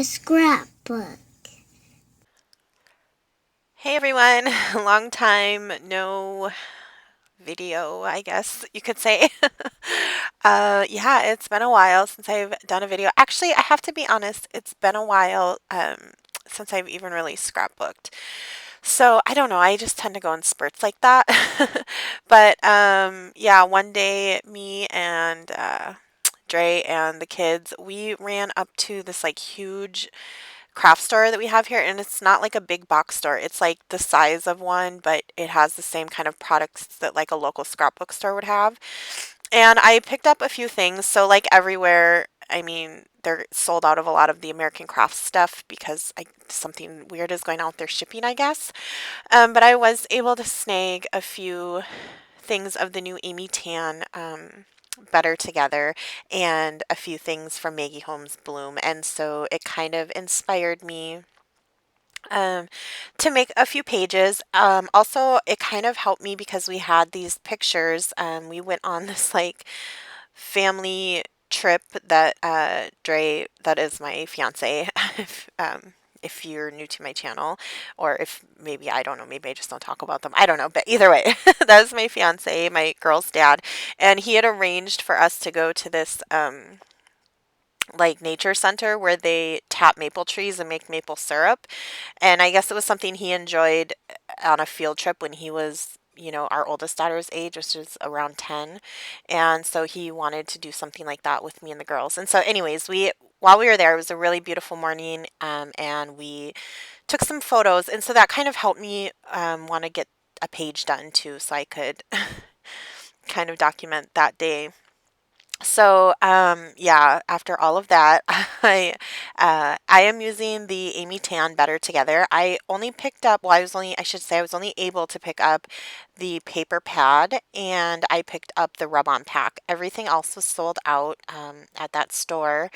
a scrapbook. Hey everyone, long time no video, I guess you could say. Yeah, it's been a while since I've done a video. Actually, I have to be honest, it's been a while since I've even really scrapbooked. So I don't know, I just tend to go in spurts like that. But yeah, one day me and Dre and the kids, we ran up to this like huge craft store that we have here, and it's not like a big box store. It's like the size of one, but it has the same kind of products that like a local scrapbook store would have. And I picked up a few things. So like everywhere, I mean, they're sold out of a lot of the American craft stuff because something weird is going on with their shipping, I guess. But I was able to snag a few things of the new Amy Tan Better Together and a few things from Maggie Holmes Bloom. And so it kind of inspired me um, to make a few pages. Also, it kind of helped me because we had these pictures. We went on this like family trip that Dre, that is my fiance, if you're new to my channel, or if maybe, I don't know, maybe I just don't talk about them. I don't know, but either way, that was my fiance, my girl's dad, and he had arranged for us to go to this like nature center where they tap maple trees and make maple syrup. And I guess it was something he enjoyed on a field trip when he was, our oldest daughter's age, which is around 10. And so he wanted to do something like that with me and the girls. And so, anyways, while we were there, it was a really beautiful morning, and we took some photos. And so that kind of helped me want to get a page done too, so I could kind of document that day. So, yeah, after all of that, I am using the Amy Tan Better Together. I only picked up, well, I should say, I was only able to pick up the paper pad, and I picked up the rub-on pack. Everything else was sold out at that store.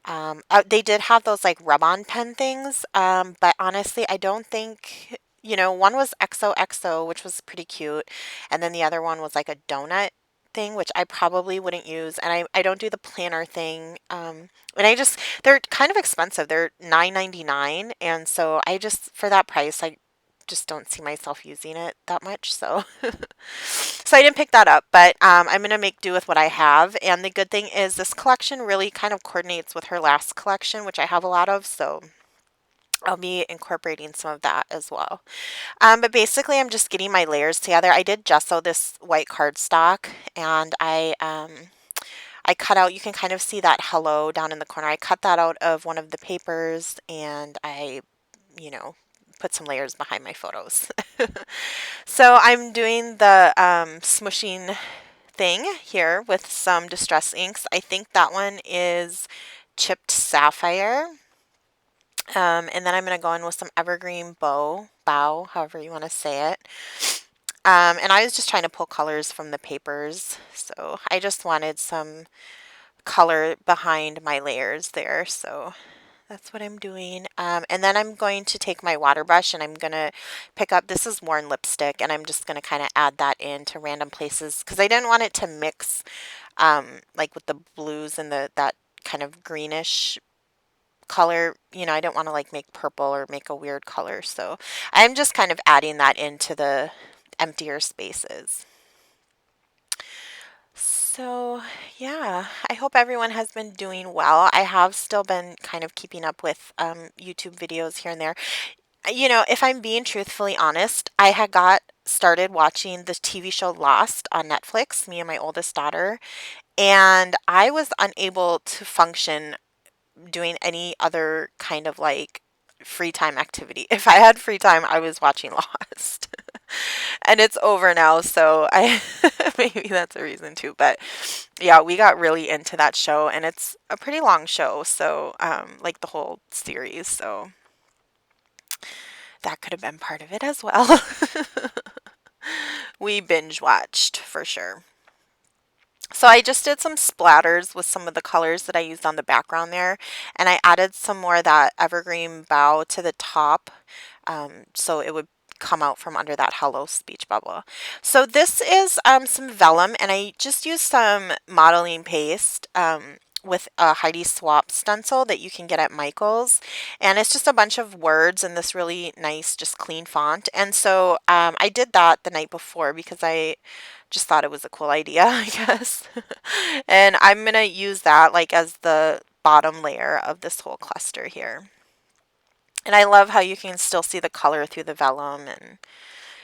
They did have those like rub-on pen things, but honestly, I don't think. One was XOXO, which was pretty cute, and then the other one was like a donut thing, which I probably wouldn't use. And I don't do the planner thing. And they're kind of expensive. They're $9.99. And so for that price, I just don't see myself using it that much. So, so I didn't pick that up, but I'm going to make do with what I have. And the good thing is this collection really kind of coordinates with her last collection, which I have a lot of. So I'll be incorporating some of that as well. But basically, I'm just getting my layers together. I did gesso this white cardstock, and I cut out. You can kind of see that hello down in the corner. I cut that out of one of the papers, and I, you know, put some layers behind my photos. So I'm doing the smushing thing here with some distress inks. I think that one is chipped sapphire. And then I'm going to go in with some evergreen bow, however you want to say it. And I was just trying to pull colors from the papers. So I just wanted some color behind my layers there. So that's what I'm doing. And then I'm going to take my water brush and I'm going to pick up, this is worn lipstick, and I'm just going to kind of add that into random places because I didn't want it to mix like with the blues and that kind of greenish color. I don't want to like make purple or make a weird color. So I'm just kind of adding that into the emptier spaces. So, yeah, I hope everyone has been doing well. I have still been kind of keeping up with YouTube videos here and there. If I'm being truthfully honest, I had got started watching the TV show Lost on Netflix, me and my oldest daughter, and I was unable to function doing any other kind of like free time activity. If I had free time, I was watching Lost. And it's over now, so I maybe that's a reason too. But yeah, we got really into that show, and it's a pretty long show, so like the whole series, so that could have been part of it as well. We binge watched for sure. So I just did some splatters with some of the colors that I used on the background there, and I added some more of that evergreen bow to the top, so it would come out from under that hello speech bubble. So this is some vellum, and I just used some modeling paste with a Heidi Swap stencil that you can get at Michael's. And it's just a bunch of words in this really nice, just clean font. And so I did that the night before because I just thought it was a cool idea, I guess. And I'm going to use that like as the bottom layer of this whole cluster here. And I love how you can still see the color through the vellum, and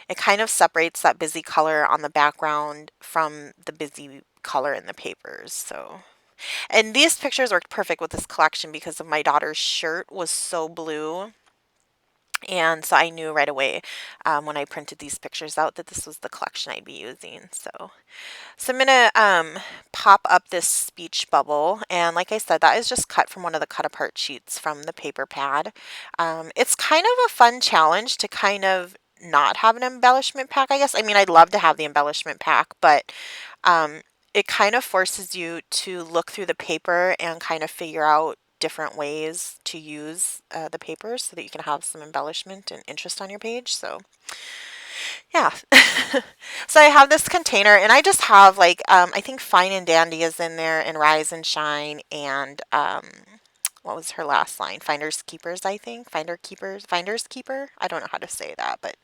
it kind of separates that busy color on the background from the busy color in the papers. So, and these pictures worked perfect with this collection because of my daughter's shirt was so blue. And so I knew right away when I printed these pictures out that this was the collection I'd be using. So I'm going to pop up this speech bubble. And like I said, that is just cut from one of the cut apart sheets from the paper pad. It's kind of a fun challenge to kind of not have an embellishment pack, I guess. I mean, I'd love to have the embellishment pack, but it kind of forces you to look through the paper and kind of figure out different ways to use the papers so that you can have some embellishment and interest on your page. So yeah. So I have this container and I just have like, I think Fine and Dandy is in there and Rise and Shine and what was her last line? Finders Keepers, I think. Finders Keeper. I don't know how to say that, but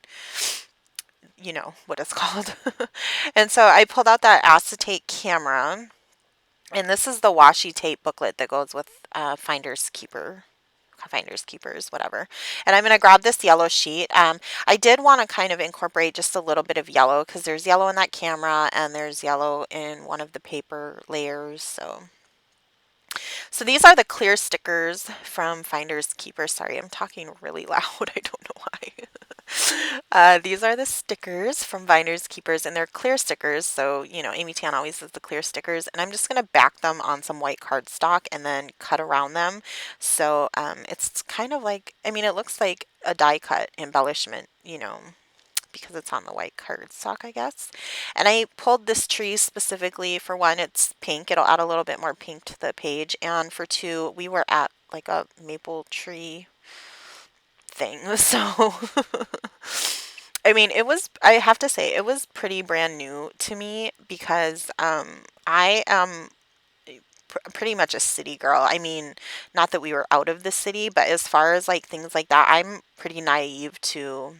you know what it's called. And so I pulled out that acetate camera, and this is the washi tape booklet that goes with Finders Keepers, whatever. And I'm going to grab this yellow sheet. I did want to kind of incorporate just a little bit of yellow because there's yellow in that camera and there's yellow in one of the paper layers. So these are the clear stickers from Finders Keepers. Sorry, I'm talking really loud. I don't know why. These are the stickers from Finders Keepers, and they're clear stickers. So, you know, Amy Tan always does the clear stickers, and I'm just going to back them on some white cardstock and then cut around them. So it's kind of like, I mean, it looks like a die cut embellishment, you know, because it's on the white cardstock, I guess. And I pulled this tree specifically for one, it's pink. It'll add a little bit more pink to the page. And for two, we were at like a maple tree thing. So, I mean, I have to say, it was pretty brand new to me because I am pretty much a city girl. I mean, not that we were out of the city, but as far as like things like that, I'm pretty naive to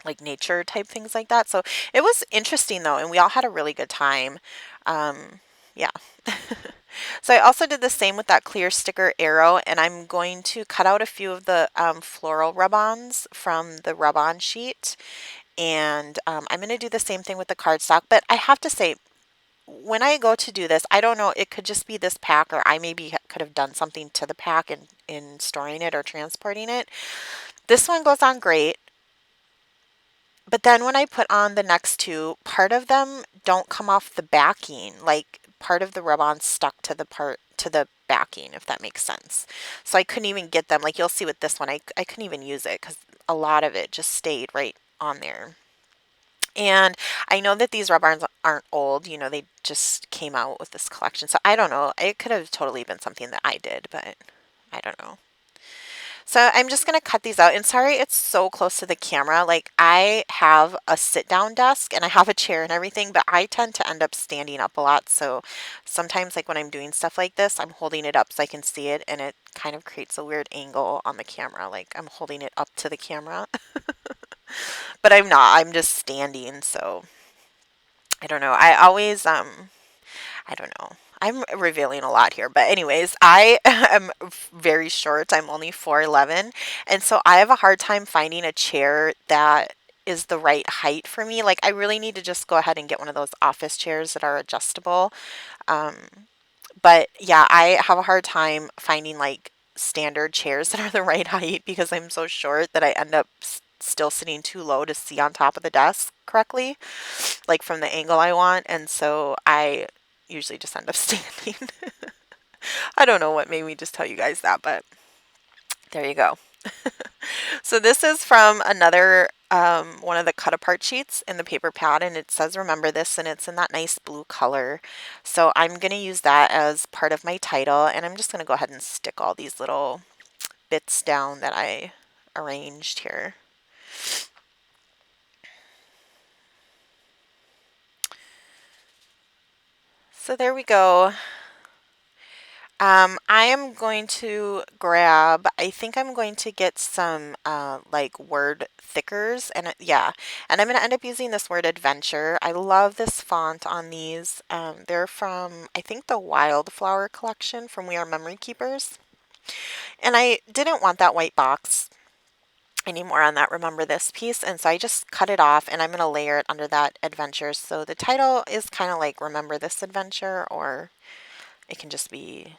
like nature type things like that. So it was interesting though, and we all had a really good time. Yeah. So I also did the same with that clear sticker arrow, and I'm going to cut out a few of the floral rub-ons from the rub-on sheet, and I'm going to do the same thing with the cardstock. But I have to say, when I go to do this, I don't know, it could just be this pack, or I maybe could have done something to the pack in storing it or transporting it. This one goes on great. But then when I put on the next two, part of them don't come off the backing. Like part of the rub-on stuck to the backing, if that makes sense. So I couldn't even get them. Like you'll see with this one, I couldn't even use it because a lot of it just stayed right on there. And I know that these rub-ons aren't old, you know, they just came out with this collection. So I don't know. It could have totally been something that I did, but I don't know. So I'm just going to cut these out. And sorry, it's so close to the camera. Like I have a sit down desk and I have a chair and everything, but I tend to end up standing up a lot. So sometimes like when I'm doing stuff like this, I'm holding it up so I can see it, and it kind of creates a weird angle on the camera. Like I'm holding it up to the camera, but I'm not. I'm just standing. So I don't know. I don't know. I'm revealing a lot here, but anyways, I am very short. I'm only 4'11", and so I have a hard time finding a chair that is the right height for me. Like I really need to just go ahead and get one of those office chairs that are adjustable. Um, but yeah, I have a hard time finding like standard chairs that are the right height because I'm so short that I end up still sitting too low to see on top of the desk correctly, like from the angle I want, and so I usually just end up standing. I don't know what made me just tell you guys that, but there you go. So this is from another one of the cut apart sheets in the paper pad, and it says remember this, and it's in that nice blue color. So I'm going to use that as part of my title, and I'm just going to go ahead and stick all these little bits down that I arranged here. So there we go. I am going to grab, I think I'm going to get some like word thickers and yeah, and I'm going to end up using this word adventure. I love this font on these. They're from, I think, the Wildflower collection from We Are Memory Keepers. And I didn't want that white box anymore on that Remember This piece, and so I just cut it off and I'm going to layer it under that adventure. So the title is kind of like Remember This Adventure, or it can just be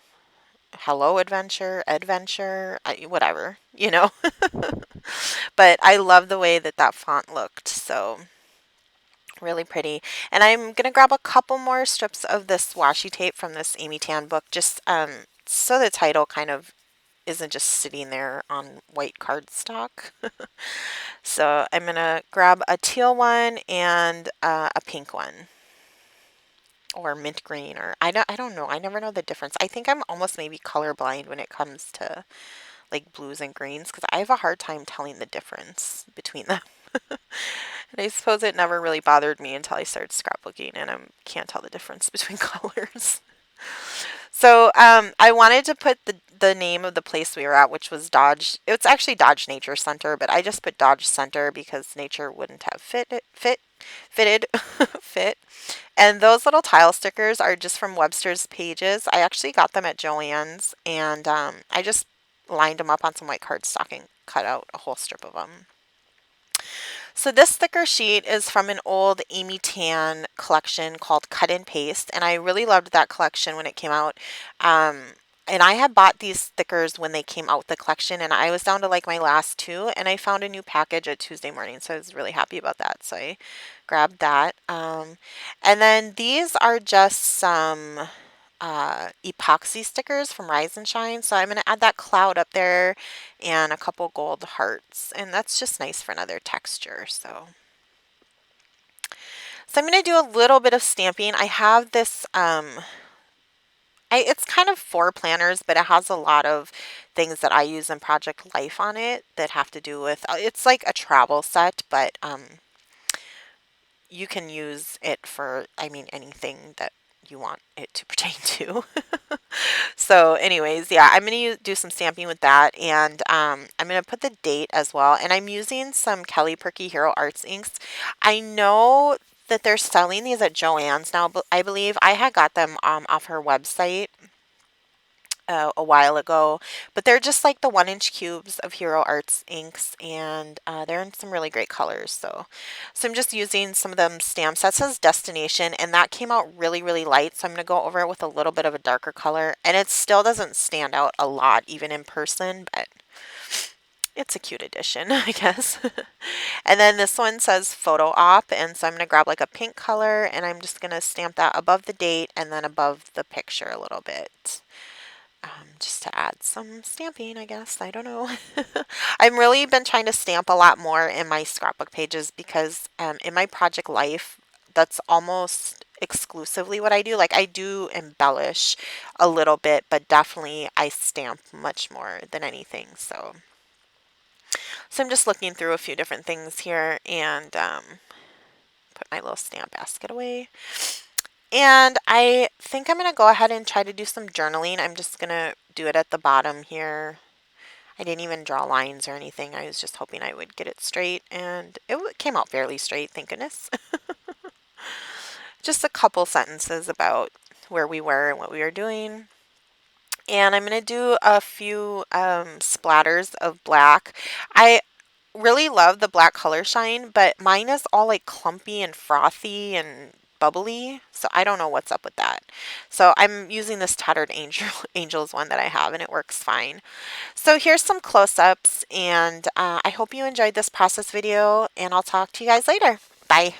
Hello Adventure, Adventure, whatever, you know. But I love the way that that font looked, so really pretty. And I'm gonna grab a couple more strips of this washi tape from this Amy Tan book, just so the title kind of isn't just sitting there on white cardstock. So I'm gonna grab a teal one and a pink one, or mint green, or I don't know. I never know the difference. I think I'm almost maybe colorblind when it comes to like blues and greens, because I have a hard time telling the difference between them. And I suppose it never really bothered me until I started scrapbooking and I can't tell the difference between colors. So I wanted to put the name of the place we were at, which was Dodge. It's actually Dodge Nature Center, but I just put Dodge Center because nature wouldn't have fitted fit. And those little tile stickers are just from Webster's Pages. I actually got them at Joann's, and I just lined them up on some white cardstock and cut out a whole strip of them. So this sticker sheet is from an old Amy Tan collection called Cut and Paste, and I really loved that collection when it came out. And I had bought these stickers when they came out with the collection, and I was down to like my last two, and I found a new package at Tuesday morning, so I was really happy about that. So I grabbed that. And then these are just some epoxy stickers from Rise and Shine. So I'm going to add that cloud up there and a couple gold hearts. And that's just nice for another texture. So I'm going to do a little bit of stamping. I have this, it's kind of for planners, but it has a lot of things that I use in Project Life on it that have to do with, it's like a travel set, but you can use it for, I mean, anything that you want it to pertain to. So anyways, yeah, I'm going to do some stamping with that, and I'm going to put the date as well, and I'm using some Kelly Perky Hero Arts inks. I know that they're selling these at Joann's now, but I believe I had got them off her website a while ago, but they're just like the 1-inch cubes of Hero Arts inks, and they're in some really great colors. So I'm just using some of them stamps. That says Destination, and that came out really, really light. So I'm going to go over it with a little bit of a darker color, and it still doesn't stand out a lot, even in person, but it's a cute addition, I guess. And then this one says Photo Op, and so I'm going to grab like a pink color, and I'm just going to stamp that above the date and then above the picture a little bit. Just to add some stamping, I guess. I don't know. I've really been trying to stamp a lot more in my scrapbook pages because in my project life, that's almost exclusively what I do. Like I do embellish a little bit, but definitely I stamp much more than anything. So I'm just looking through a few different things here and put my little stamp basket away. And I think I'm going to go ahead and try to do some journaling. I'm just going to do it at the bottom here. I didn't even draw lines or anything. I was just hoping I would get it straight, and it came out fairly straight, thank goodness. Just a couple sentences about where we were and what we were doing. And I'm going to do a few splatters of black. I really love the black color shine, but mine is all like clumpy and frothy and bubbly, so I don't know what's up with that. So I'm using this Tattered Angels one that I have, and it works fine. So here's some close-ups, and I hope you enjoyed this process video, and I'll talk to you guys later. Bye.